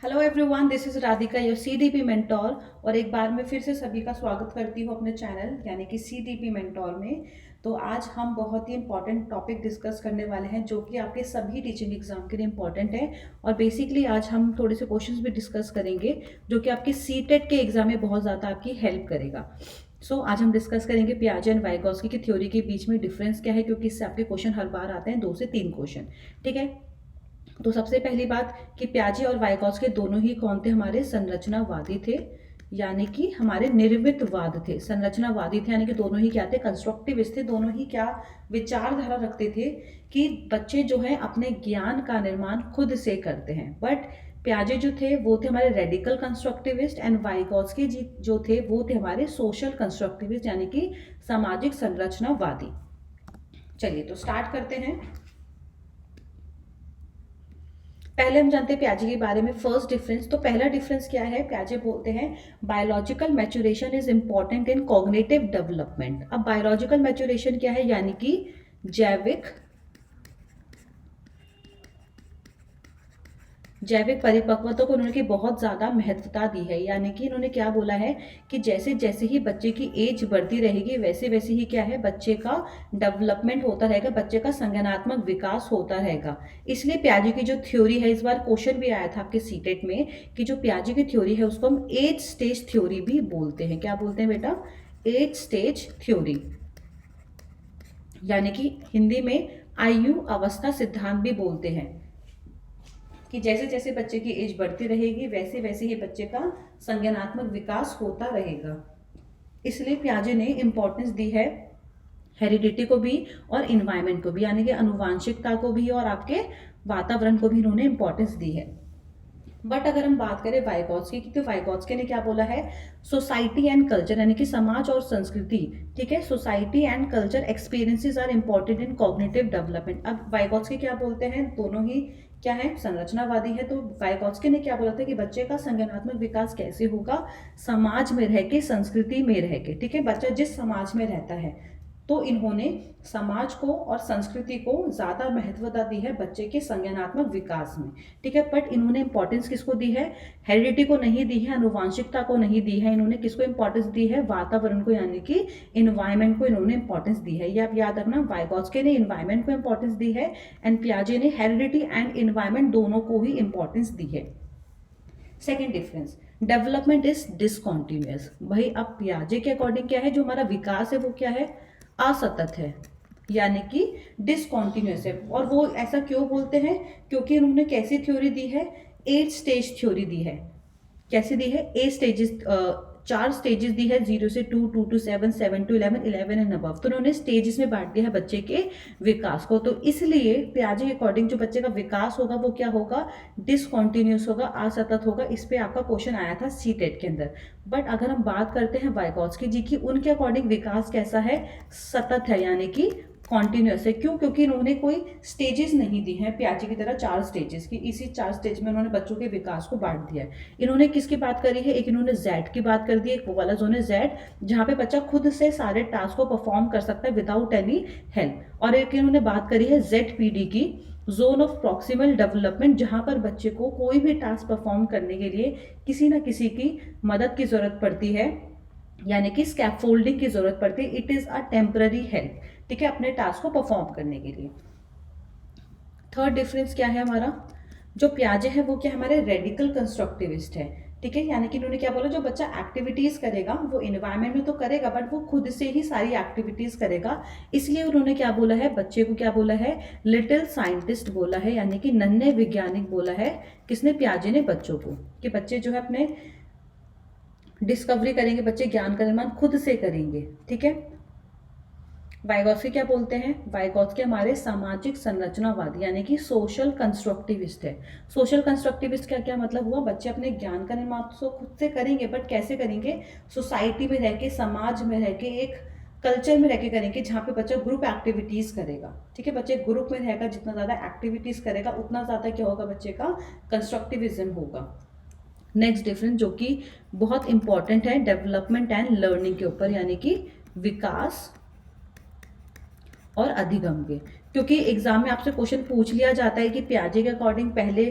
Hello everyone, this is Radhika your CDP mentor. और एक बार मैं फिर से सभी का स्वागत करती हूँ अपने चैनल यानी कि सीडीपी मेंटोर में। तो आज हम बहुत ही इंपॉर्टेंट टॉपिक डिस्कस करने वाले हैं जो कि आपके सभी टीचिंग एग्जाम के लिए इंपॉर्टेंट है। और बेसिकली आज हम थोड़े से क्वेश्चंस भी डिस्कस करेंगे जो कि आपके सीटेट के एग्जाम में बहुत ज़्यादा आपकी हेल्प करेगा। आज हम डिस्कस करेंगे पियाजे एंड वाइगोत्स्की की थ्योरी के बीच में डिफरेंस क्या है, क्योंकि इससे आपके क्वेश्चन हर बार आते हैं 2 से 3 क्वेश्चन। ठीक है। तो सबसे पहली बात कि पियाजे और वाइगोत्स्की दोनों ही कौन थे, हमारे संरचनावादी थे, यानी कि हमारे निर्मितवाद थे। संरचनावादी थे यानी कि दोनों ही क्या थे, कंस्ट्रक्टिविस्ट थे। दोनों ही क्या विचारधारा रखते थे कि बच्चे जो है अपने ज्ञान का निर्माण खुद से करते हैं। बट पियाजे जो थे वो थे हमारे रेडिकल कंस्ट्रक्टिविस्ट एंड वाइगोत्स्की जी जो थे वो थे हमारे सोशल कंस्ट्रक्टिविस्ट यानी कि सामाजिक संरचनावादी। चलिए तो स्टार्ट करते हैं। पहले हम जानते हैं पियाजे के बारे में फर्स्ट डिफरेंस। तो पहला डिफरेंस क्या है, पियाजे बोलते हैं biological maturation is important in cognitive development. अब बायोलॉजिकल मैच्योरेशन क्या है, यानी कि जैविक परिपक्वता को उन्होंने बहुत ज़्यादा महत्वता दी है। यानी कि इन्होंने क्या बोला है कि जैसे जैसे ही बच्चे की एज बढ़ती रहेगी वैसे वैसे ही क्या है, बच्चे का डेवलपमेंट होता रहेगा, बच्चे का संज्ञानात्मक विकास होता रहेगा। इसलिए पियाजे की जो थ्योरी है, इस बार क्वेश्चन भी आया था आपके सीटेट में कि जो पियाजे की थ्योरी है उसको हम एज स्टेज थ्योरी भी बोलते हैं। क्या बोलते हैं बेटा, एज स्टेज थ्योरी, यानी कि हिंदी में आयु अवस्था सिद्धांत भी बोलते हैं कि जैसे जैसे बच्चे की एज बढ़ती रहेगी वैसे वैसे ही बच्चे का संज्ञानात्मक विकास होता रहेगा। इसलिए पियाजे ने इंपॉर्टेंस दी है हेरिडिटी को भी और इन्वायरमेंट को भी, यानी कि अनुवांशिकता को भी और आपके वातावरण को भी इन्होंने इंपॉर्टेंस दी है। बट अगर हम बात करें वाइगोत्स्की की, तो वाइगोत्स्की ने क्या बोला है, सोसाइटी एंड कल्चर यानी कि समाज और संस्कृति। ठीक है, society and culture experiences are important in cognitive development. अब वाइगोत्स्की क्या बोलते हैं, दोनों ही क्या है, संरचनावादी है। तो वाइगोत्स्की ने क्या बोला था कि बच्चे का संज्ञानात्मक विकास कैसे होगा, समाज में रह के, संस्कृति में रह के। ठीक है, बच्चा जिस समाज में रहता है, तो इन्होंने समाज को और संस्कृति को ज़्यादा महत्वता दी है बच्चे के संज्ञानात्मक विकास में। ठीक है, बट इन्होंने इंपॉर्टेंस किसको दी है, हेरिडिटी को नहीं दी है, अनुवांशिकता को नहीं दी है। इन्होंने किसको इंपॉर्टेंस दी है, वातावरण को, यानी कि इन्वायरमेंट को इन्होंने इंपॉर्टेंस दी है। ये आप याद रखना, वाइगोत्स्की ने इन्वायरमेंट को इंपॉर्टेंस दी है एंड पियाजे ने हेरिडिटी एंड इन्वायरमेंट दोनों को ही इंपॉर्टेंस दी है। Second difference, development is discontinuous. भाई अब पियाजे के अकॉर्डिंग क्या है, जो हमारा विकास है वो क्या है, असतत है, यानी कि डिसकॉन्टिन्यूअस है। और वो ऐसा क्यों बोलते हैं, क्योंकि उन्होंने कैसी थ्योरी दी है, 8 स्टेज थ्योरी दी है। कैसे दी है, 8 स्टेजेस, 4 स्टेजेस दी है, 0 से 2, 2 to 7, 7 to 11, 11 एंड अबव। तो उन्होंने स्टेजेस में बांट दिया है बच्चे के विकास को। तो इसलिए पियाजे के अकॉर्डिंग जो बच्चे का विकास होगा वो क्या होगा, डिसकॉन्टिन्यूस होगा, असतत होगा। इस पे आपका क्वेश्चन आया था सीटेट के अंदर। बट अगर हम बात करते हैं वाइगोत्स्की जी की, उनके अकॉर्डिंग विकास कैसा है, सतत है, यानी कि कॉन्टिन्यूस है। क्यों, क्योंकि इन्होंने कोई स्टेजेस नहीं दी हैं पियाजे की तरह, 4 स्टेजेस की। इसी 4 स्टेज में उन्होंने बच्चों के विकास को बांट दिया है। इन्होंने किसकी बात करी है, एक इन्होंने जेड की बात कर दी है, एक वो वाला जोन है जेड जहाँ पे बच्चा खुद से सारे टास्क को परफॉर्म कर सकता है विदाउट एनी हेल्प। और एक इन्होंने बात करी है ZPD की, जोन ऑफ प्रॉक्सिमल डेवलपमेंट, जहाँ पर बच्चे को कोई भी टास्क परफॉर्म करने के लिए किसी ना किसी की मदद की जरूरत पड़ती है, यानी कि स्कैफोल्डिंग की जरूरत पड़ती है। It is a temporary help, ठीक है, अपने टास्क को परफॉर्म करने के लिए। थर्ड डिफरेंस क्या है हमारा, जो पियाजे है वो क्या, हमारे रेडिकल कंस्ट्रक्टिविस्ट है। ठीक है, यानी कि इन्होंने क्या बोला, जो बच्चा एक्टिविटीज करेगा वो इन्वायरमेंट में तो करेगा बट वो खुद से ही सारी एक्टिविटीज करेगा। इसलिए उन्होंने क्या बोला है, बच्चे को क्या बोला है, लिटिल साइंटिस्ट बोला है, यानी कि नन्हे वैज्ञानिक बोला है। किसने, पियाजे ने बच्चों को, कि बच्चे जो है अपने डिस्कवरी करेंगे, बच्चे ज्ञान का निर्माण खुद से करेंगे। ठीक है, वाइगोत्स्की क्या बोलते हैं, वाइगोत्स्की हमारे सामाजिक संरचनावादी यानी कि सोशल कंस्ट्रक्टिविस्ट है। सोशल कंस्ट्रक्टिविस्ट का क्या मतलब हुआ, बच्चे अपने ज्ञान का निर्माण तो खुद से करेंगे बट कैसे करेंगे, सोसाइटी में रह के, समाज में रह के, एक कल्चर में रह के करेंगे जहाँ पे बच्चा ग्रुप एक्टिविटीज करेगा। ठीक है, बच्चे ग्रुप में रहेगा, जितना ज़्यादा एक्टिविटीज करेगा उतना ज़्यादा क्या होगा, बच्चे का कंस्ट्रक्टिविज्म होगा। नेक्स्ट डिफरेंस जो कि बहुत इंपॉर्टेंट है, डेवलपमेंट एंड लर्निंग के ऊपर, यानी कि विकास और अधिगम के। क्योंकि एग्जाम में आपसे क्वेश्चन पूछ लिया जाता है कि पियाजे के अकॉर्डिंग पहले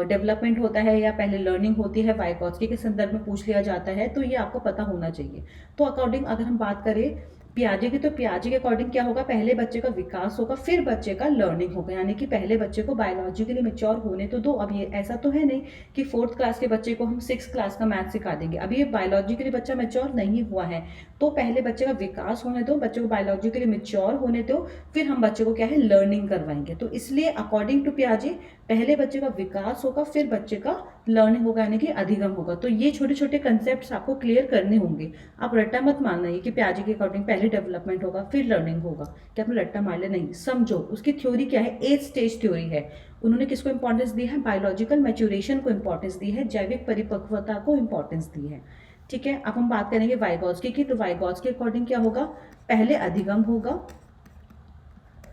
डेवलपमेंट होता है या पहले लर्निंग होती है, वाइगॉत्स्की के संदर्भ में पूछ लिया जाता है, तो ये आपको पता होना चाहिए। तो अकॉर्डिंग अगर हम बात करें पियाजे की, तो पियाजे के अकॉर्डिंग क्या होगा, पहले बच्चे का विकास होगा फिर बच्चे का लर्निंग होगा, यानी कि पहले बच्चे को बायोलॉजिकली मेच्योर होने तो दो। अब ये ऐसा तो है नहीं कि 4th क्लास के बच्चे को हम 6th क्लास का मैथ सिखा देंगे, अभी ये बायोलॉजिकली बच्चा मेच्योर नहीं हुआ है, तो पहले बच्चे का विकास होने दो, बच्चे को बायोलॉजिकली मेच्योर होने दो, फिर हम बच्चे को क्या है लर्निंग करवाएंगे। तो इसलिए अकॉर्डिंग टू पियाजे पहले बच्चे का विकास होगा फिर बच्चे का लर्निंग होगा, यानी कि अधिगम होगा। तो ये छोटे छोटे कंसेप्ट आपको क्लियर करने होंगे। आप रट्टा मत मानना ये कि पियाजे के अकॉर्डिंग पहले डेवलपमेंट होगा फिर लर्निंग होगा, क्या आपने रट्टा मार लिया, नहीं, समझो उसकी थ्योरी क्या है, 8 स्टेज थ्योरी है। उन्होंने किसको इंपॉर्टेंस दी है, बायोलॉजिकल मैच्योरेशन को इंपॉर्टेंस दी है, जैविक परिपक्वता को इंपॉर्टेंस दी है। ठीक है, अब हम बात करेंगे वाइगॉत्स्की की। तो वाइगॉत्स्की के अकॉर्डिंग क्या होगा, पहले अधिगम होगा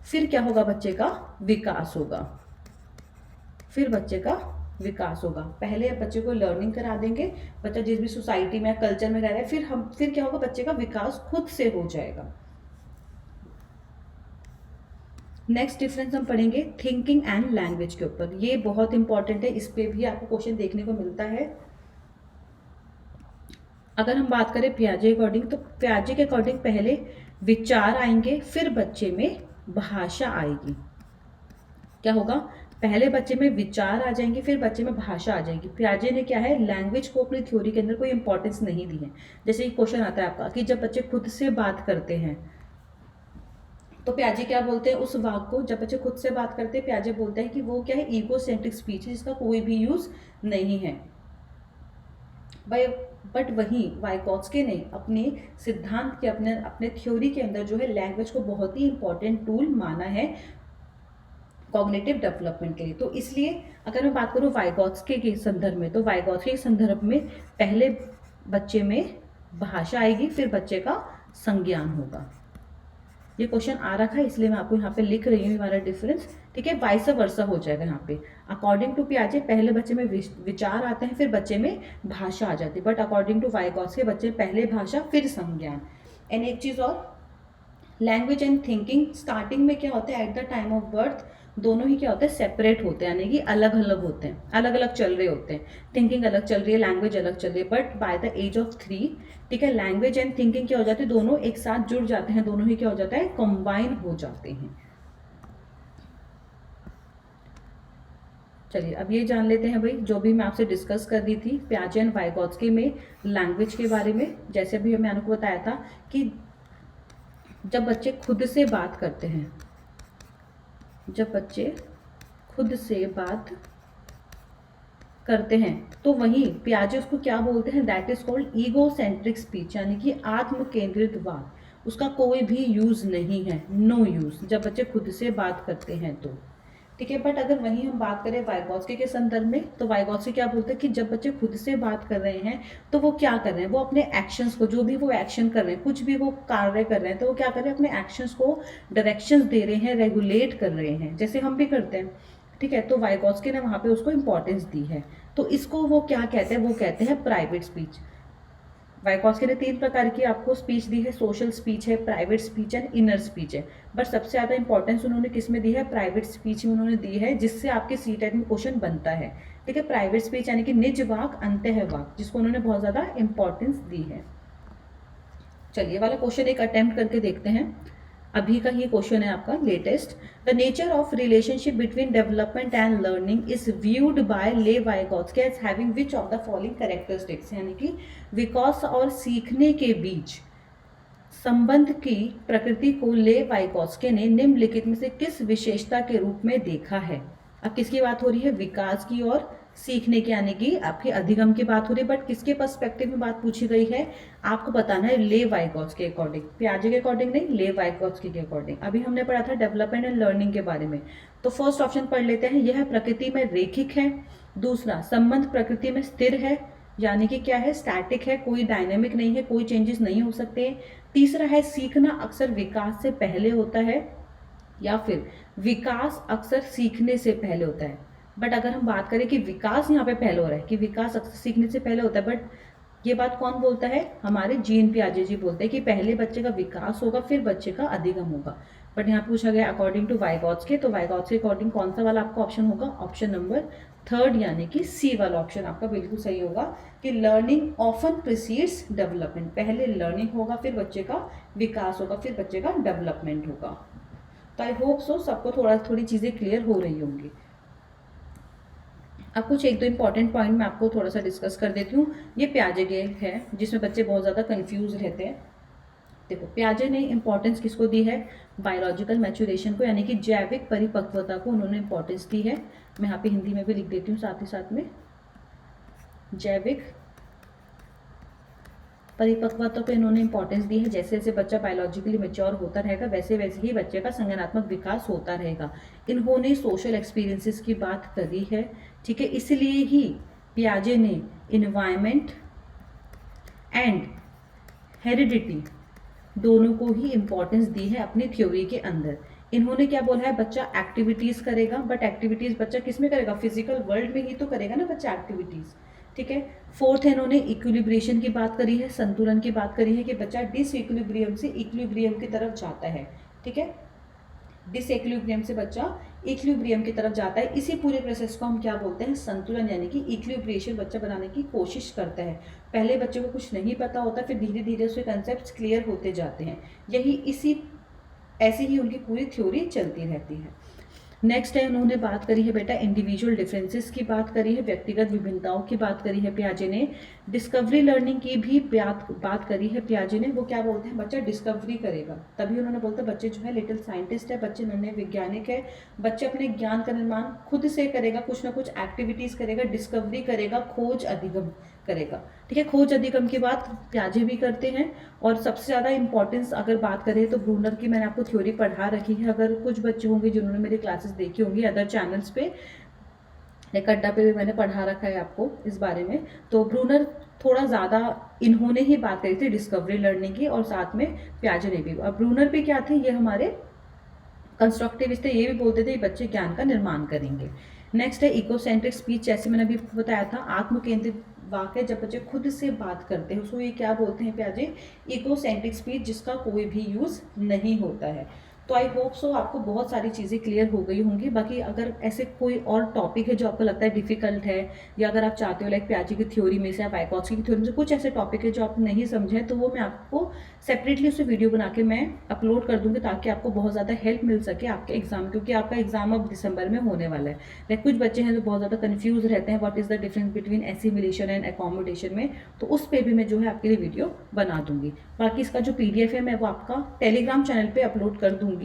फिर क्या होगा, बच्चे का विकास होगा, फिर बच्चे का विकास होगा। पहले बच्चे को लर्निंग करा देंगे, बच्चा जिस भी सोसाइटी में कल्चर में रह रहा है, फिर क्या होगा, बच्चे का विकास खुद से हो जाएगा। नेक्स्ट डिफरेंस हम पढ़ेंगे थिंकिंग एंड लैंग्वेज के ऊपर। ये बहुत इंपॉर्टेंट है, इस पे भी आपको क्वेश्चन देखने को मिलता है। अगर हम बात करें पियाजे अकॉर्डिंग, तो पियाजे के अकॉर्डिंग पहले विचार आएंगे फिर बच्चे में भाषा आएगी। क्या होगा, पहले बच्चे में विचार आ जाएंगे फिर बच्चे में भाषा आ जाएगी। पियाजे ने क्या है, लैंग्वेज को अपनी थ्योरी के अंदर कोई इंपॉर्टेंस नहीं दी है। जैसे एक क्वेश्चन आता है आपका कि जब बच्चे खुद से बात करते हैं, तो पियाजे क्या बोलते हैं उस वाक को, जब बच्चे खुद से बात करते हैं पियाजे बोलते हैं कि वो क्या है, ईगोसेंट्रिक स्पीच है जिसका कोई भी यूज नहीं है। बट वहीं वाइगॉत्स्की ने अपने सिद्धांत के अपने थ्योरी के अंदर जो है लैंग्वेज को बहुत ही इंपॉर्टेंट टूल माना है कॉग्निटिव डेवलपमेंट के लिए। तो इसलिए अगर मैं बात करूँ वाइगॉत्स्की के संदर्भ में, तो वाइगॉत्स्की के संदर्भ में पहले बच्चे में भाषा आएगी फिर बच्चे का संज्ञान होगा। ये क्वेश्चन आ रखा है इसलिए मैं आपको यहाँ पे लिख रही हूँ हमारा डिफरेंस। ठीक है, वाइस वर्सा हो जाएगा यहाँ पे। अकॉर्डिंग टू पियाजे पहले बच्चे में विचार आते हैं फिर बच्चे में भाषा आ जाती है, बट अकॉर्डिंग टू वाइगॉत्स्की बच्चे पहले भाषा फिर संज्ञान। एंड एक चीज़ और, लैंग्वेज एंड थिंकिंग स्टार्टिंग में क्या होता है, at the time of birth दोनों ही क्या होते हैं, सेपरेट होते हैं, यानी कि अलग अलग होते हैं, अलग अलग चल रहे होते हैं। थिंकिंग अलग चल रही है, लैंग्वेज अलग चल रही है, but by the age of 3 ठीक है लैंग्वेज एंड थिंकिंग क्या हो जाती है, दोनों एक साथ जुड़ जाते हैं, दोनों ही क्या हो जाता है, कंबाइन हो जाते हैं। चलिए अब ये जान लेते हैं भाई, जो भी मैं आपसे डिस्कस कर रही थी पियाजे एंड वाइगॉत्स्की में लैंग्वेज के बारे में। जैसे भी मैंने आपको बताया था कि जब बच्चे खुद से बात करते हैं, जब बच्चे खुद से बात करते हैं तो वहीं पियाजे उसको क्या बोलते हैं, that is called egocentric speech, यानी कि आत्म केंद्रित वाक, उसका कोई भी यूज नहीं है, नो यूज, जब बच्चे खुद से बात करते हैं तो। ठीक है, बट अगर वहीं हम बात करें वाइगॉत्स्की के संदर्भ में, तो वाइगॉत्स्की क्या बोलते हैं कि जब बच्चे खुद से बात कर रहे हैं तो वो क्या कर रहे हैं, वो अपने एक्शंस को, जो भी वो एक्शन कर रहे हैं, कुछ भी वो कार्य कर रहे हैं, तो वो क्या कर रहे हैं, अपने एक्शंस को डायरेक्शंस दे रहे हैं, रेगुलेट कर रहे हैं, जैसे हम भी करते हैं। ठीक है, तो वाइगॉत्स्की ने वहाँ पे उसको इंपॉर्टेंस दी है। तो इसको वो क्या कहते हैं, वो कहते हैं प्राइवेट स्पीच। वाइगॉत्स्की ने 3 प्रकार की आपको स्पीच दी है, सोशल स्पीच है, private speech and inner speech है, बट सबसे ज़्यादा इंपॉर्टेंस उन्होंने किस में दी है, प्राइवेट स्पीच में उन्होंने दी है, जिससे आपके सीटेट में क्वेश्चन बनता है। ठीक है, प्राइवेट स्पीच यानी कि निज वाक अंतः वाक, जिसको उन्होंने बहुत ज़्यादा इंपॉर्टेंस दी है। चलिए वाला क्वेश्चन एक अटेम्प्ट करके देखते हैं, अभी का ये क्वेश्चन है आपका latest. The nature of relationship between development and learning is viewed by Lev Vygotsky as having which of the following characteristics, यानी कि विकास और सीखने के बीच संबंध की प्रकृति को ले वाइगॉत्स्की ने निम्नलिखित में से किस विशेषता के रूप में देखा है। अब किसकी बात हो रही है, विकास की और सीखने की, यानी कि आपकी अधिगम की बात हो रही है, बट किसके पर्सपेक्टिव में बात पूछी गई है, आपको बताना है ले वाइगॉत्स्की के अकॉर्डिंग, पियाजे के अकॉर्डिंग नहीं, ले वाइगॉत्स्की के अकॉर्डिंग। अभी हमने पढ़ा था डेवलपमेंट एंड लर्निंग के बारे में, तो फर्स्ट ऑप्शन पढ़ लेते हैं, यह प्रकृति में रेखिक है। दूसरा, संबंध प्रकृति में स्थिर है, यानी कि क्या है, स्टैटिक है, कोई डायनेमिक नहीं है, कोई चेंजेस नहीं हो सकते। तीसरा है, सीखना अक्सर विकास से पहले होता है, या फिर विकास अक्सर सीखने से पहले होता है। बट अगर हम बात करें कि विकास यहाँ पे पहले हो रहा है, कि विकास अक्सर सीखने से पहले होता है, बट ये बात कौन बोलता है, हमारे जीन पियाजे जी बोलते हैं कि पहले बच्चे का विकास होगा फिर बच्चे का अधिगम होगा। बट यहाँ पूछा गया अकॉर्डिंग टू वाइगॉत्स्की, तो वाइगॉत्स्की के अकॉर्डिंग कौन सा वाला आपका ऑप्शन होगा, ऑप्शन नंबर 3 यानी कि सी वाला ऑप्शन आपका बिल्कुल सही होगा कि लर्निंग ऑफन प्रिसीड्स डेवलपमेंट, पहले लर्निंग होगा फिर बच्चे का विकास होगा फिर बच्चे का डेवलपमेंट होगा। तो आई होप सो सबको थोड़ी चीज़ें क्लियर हो रही होंगी। अब कुछ एक दो इंपॉर्टेंट पॉइंट मैं आपको थोड़ा सा डिस्कस कर देती हूँ। ये पियाजे है जिसमें बच्चे बहुत ज़्यादा कंफ्यूज रहते हैं। देखो पियाजे ने इंपॉर्टेंस किसको दी है, बायोलॉजिकल मैच्योरेशन को, यानी कि जैविक परिपक्वता को उन्होंने इंपॉर्टेंस दी है। मैं यहाँ पे हिंदी में भी लिख देती हूँ साथ ही साथ में, जैविक परिपक्वता को इन्होंने इंपॉर्टेंस दी है। जैसे जैसे बच्चा बायोलॉजिकली मैच्योर होता रहेगा वैसे वैसे ही बच्चे का संज्ञानात्मक विकास होता रहेगा। इन्होंने सोशल एक्सपीरियंसेस की बात करी है, ठीक है। इसलिए ही पियाजे ने इन्वायरमेंट एंड हेरिडिटी दोनों को ही इंपॉर्टेंस दी है अपनी थ्योरी के अंदर। इन्होंने क्या बोला है, बच्चा एक्टिविटीज करेगा, बट एक्टिविटीज बच्चा किस में करेगा, फिजिकल वर्ल्ड में ही तो करेगा ना बच्चा एक्टिविटीज, ठीक है। फोर्थ है इन्होंने इक्विलिब्रेशन की बात करी है, संतुलन की बात करी है कि बच्चा डिसइक्विलिब्रियम से इक्विलिब्रियम की तरफ जाता है, ठीक है। डिसइक्विलिब्रियम से बच्चा इक्विलिब्रियम की तरफ जाता है। इसी पूरे प्रोसेस को हम क्या बोलते हैं, संतुलन, यानी कि इक्विलिब्रेशन बच्चा बनाने की कोशिश करता है। पहले बच्चे को कुछ नहीं पता होता, फिर धीरे धीरे उसके कंसेप्ट क्लियर होते जाते हैं। ऐसी ही उनकी पूरी थ्योरी चलती रहती है। नेक्स्ट है उन्होंने बात करी है बेटा इंडिविजुअल डिफरेंसेस की बात करी है, व्यक्तिगत विभिन्नताओं की बात करी है पियाजे ने। डिस्कवरी लर्निंग की भी बात करी है पियाजे ने। वो क्या बोलते हैं, बच्चा डिस्कवरी करेगा, तभी उन्होंने बोलते हैं बच्चे जो है लिटिल साइंटिस्ट है, बच्चे नन्हे वैज्ञानिक है। बच्चे अपने ज्ञान का निर्माण खुद से करेगा, कुछ ना कुछ एक्टिविटीज करेगा, डिस्कवरी करेगा, खोज अधिगम करेगा, ठीक है। खोज अधिगम की बात पियाजे भी करते हैं। और सबसे ज़्यादा इंपॉर्टेंस अगर बात करें तो ब्रूनर की मैंने आपको थ्योरी पढ़ा रखी है। अगर कुछ बच्चे होंगे जिन्होंने मेरी क्लासेस देखी होंगी अदर चैनल्स पे, अड्डा पे भी मैंने पढ़ा रखा है आपको इस बारे में। तो ब्रूनर थोड़ा ज़्यादा इन्होंने ही बात करी थी डिस्कवरी लर्निंग की, और साथ में पियाजे ने भी। और ब्रूनर पे क्या थे, ये हमारे कंस्ट्रक्टिविस्ट थे, ये भी बोलते थे बच्चे ज्ञान का निर्माण करेंगे। नेक्स्ट है इकोसेंट्रिक स्पीच, जैसे मैंने अभी बताया था आत्मकेंद्रित वाक्य, जब बच्चे खुद से बात करते हैं उसको ये क्या बोलते हैं पियाजे, इकोसेंट्रिक स्पीच, जिसका कोई भी यूज़ नहीं होता है। तो आई होप सो आपको बहुत सारी चीज़ें क्लियर हो गई होंगी। बाकी अगर ऐसे कोई और टॉपिक है जो आपको लगता है डिफिकल्ट है, या अगर आप चाहते हो लाइक पियाजे की थ्योरी में से या वाइगॉत्स्की की थ्योरी में से कुछ ऐसे टॉपिक है जो आप नहीं समझे, तो वो मैं आपको सेपरेटली उसे वीडियो बना के मैं अपलोड कर दूंगी, ताकि आपको बहुत ज़्यादा हेल्प मिल सके आपके एग्जाम, क्योंकि आपका एग्जाम अब दिसंबर में होने वाला है। लाइक कुछ बच्चे हैं जो बहुत ज़्यादा कन्फ्यूज रहते हैं what is the difference between assimilation and accommodation में, तो उस पर भी मैं जो है आपके लिए वीडियो बना दूंगी। बाकी इसका जो PDF है मैं वो आपका टेलीग्राम चैनल पर अपलोड कर दूंगी।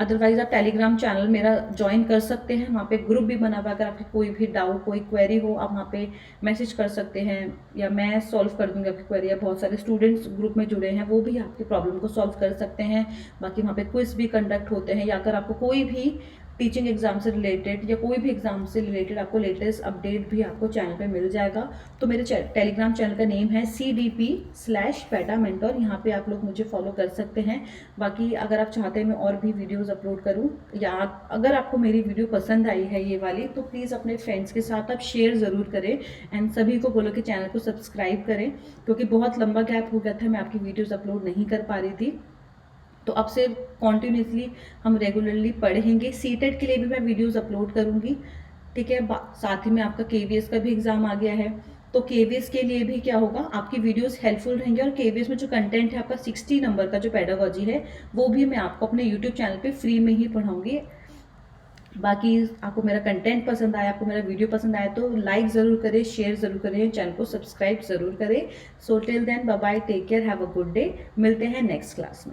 अदरवाइज आप टेलीग्राम चैनल मेरा ज्वाइन कर सकते हैं, वहाँ पे ग्रुप भी बना हुआ है। अगर आपकी कोई भी डाउट कोई क्वेरी हो आप वहाँ पे मैसेज कर सकते हैं, या मैं सॉल्व कर दूंगी आपकी क्वेरी। या बहुत सारे स्टूडेंट्स ग्रुप में जुड़े हैं, वो भी आपकी प्रॉब्लम को सॉल्व कर सकते हैं। बाकी वहाँ पे क्विज भी कंडक्ट होते हैं, या अगर आपको कोई भी टीचिंग एग्जाम से रिलेटेड या कोई भी एग्जाम से रिलेटेड आपको लेटेस्ट अपडेट भी आपको चैनल पे मिल जाएगा। तो मेरे टेलीग्राम चैनल का नेम है CDP/पेटा मेंटोर, यहाँ पे आप लोग मुझे फॉलो कर सकते हैं। बाकी अगर आप चाहते हैं मैं और भी वीडियोस अपलोड करूँ, या अगर आपको मेरी वीडियो पसंद आई है ये वाली, तो प्लीज़ अपने फ्रेंड्स के साथ आप शेयर ज़रूर करें, एंड सभी को बोलो कि चैनल को सब्सक्राइब करें, क्योंकि बहुत लंबा गैप हो गया था, मैं आपकी वीडियोज़ अपलोड नहीं कर पा रही थी। तो अब से कॉन्टिन्यूसली हम रेगुलरली पढ़ेंगे। सीटेट के लिए भी मैं वीडियोस अपलोड करूंगी, ठीक है। साथ ही में आपका KVS का भी एग्जाम आ गया है, तो KVS के लिए भी क्या होगा, आपकी वीडियोस हेल्पफुल रहेंगे। और KVS में जो कंटेंट है आपका 60 नंबर का जो पेडागोजी है, वो भी मैं आपको अपने यूट्यूब चैनल पे फ्री में ही पढ़ाऊंगी। बाकी आपको मेरा कंटेंट पसंद आया, आपको मेरा वीडियो पसंद आया, तो लाइक ज़रूर करें, शेयर ज़रूर करें, चैनल को सब्सक्राइब ज़रूर करें। So till then bye bye, take care, have a good day. मिलते हैं नेक्स्ट क्लास में।